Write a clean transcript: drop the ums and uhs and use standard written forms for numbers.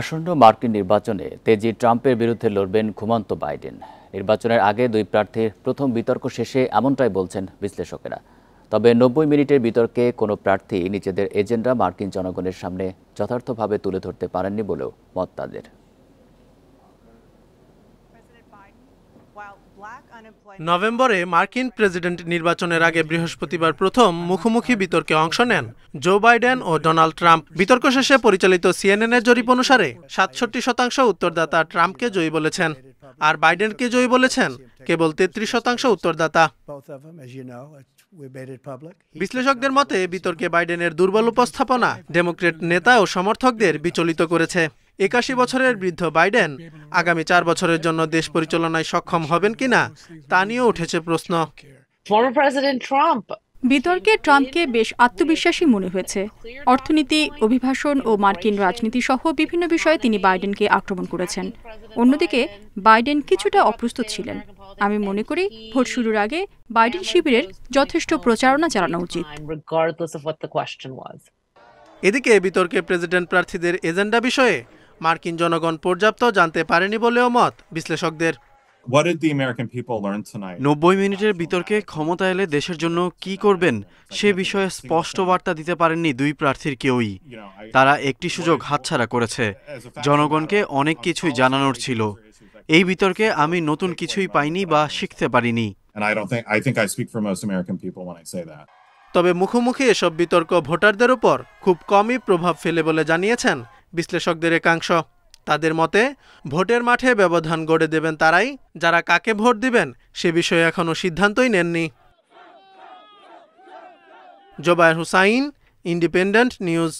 আসন্ন মার্কিন নির্বাচনে তেজি ট্রাম্পের বিরুদ্ধে লড়বেন ঘুমন্ত বাইডেন। নির্বাচনের আগে দুই প্রার্থীর প্রথম বিতর্ক শেষে এমনটাই বলছেন বিশ্লেষকেরা। তবে ৯০ মিনিটের বিতর্কে কোনো প্রার্থী নিজেদের এজেন্ডা মার্কিন জনগণের সামনে যথার্থভাবে তুলে ধরতে পারেননি বলেও মত তাদের। নভেম্বরে মার্কিন প্রেসিডেন্ট নির্বাচনের আগে বৃহস্পতিবার প্রথম মুখোমুখি বিতর্কে অংশ নেন জো বাইডেন ও ডোনাল্ড ট্রাম্প। বিতর্ক শেষে পরিচালিত সিএনএনের জরিপ অনুসারে ৬৭% উত্তরদাতা ট্রাম্পকে জয়ী বলেছেন, আর বাইডেনকে জয়ী বলেছেন কেবল ৩৩% উত্তরদাতা। বিশ্লেষকদের মতে বিতর্কে বাইডেনের দুর্বল উপস্থাপনা ডেমোক্রেট নেতা ও সমর্থকদের বিচলিত করেছে। ৮১ বছরের বৃদ্ধ বাইডেন আগামী ৪ বছরের জন্য দেশ পরিচালনায় সক্ষম হবেন কিনা তা নিয়েও উঠেছে প্রশ্ন। বিতর্কে ট্রাম্পকে বেশ আত্মবিশ্বাসী মনে হয়েছে। অর্থনীতি, অভিবাসন ও মার্কিন রাজনীতি সহ বিভিন্ন বিষয়ে তিনি বাইডেনকে আক্রমণ করেছেন। অন্যদিকে বাইডেন কিছুটা অপ্রস্তুত ছিলেন। আমি মনে করি ভোট শুরুর আগে বাইডেন শিবিরের যথেষ্ট প্রচারণা চালানো উচিত। এদিকে বিতর্কে প্রেসিডেন্ট প্রার্থীদের এজেন্ডা বিষয়ে মার্কিন জনগণ পর্যাপ্ত জানতে পারেনি বলেও মত বিশ্লেষকদের। ৯০ মিনিটের বিতর্কে ক্ষমতা এলে দেশের জন্য কি করবেন সে বিষয়ে স্পষ্ট বার্তা দিতে পারেননি দুই প্রার্থীর কেউই। তারা একটি সুযোগ হাতছাড়া করেছে। জনগণকে অনেক কিছুই জানানোর ছিল। এই বিতর্কে আমি নতুন কিছুই পাইনি বা শিখতে পারিনি। তবে মুখোমুখি এসব বিতর্ক ভোটারদের উপর খুব কমই প্রভাব ফেলে বলে জানিয়েছেন বিশ্লেষকদের একাংশ। তাদের মতে ভোটের মাঠে ব্যবধান গড়ে দেবেন তারাই, যারা কাকে ভোট দিবেন সে বিষয়ে এখনো সিদ্ধান্তই নেননি। Zobayer Hossain, independent news.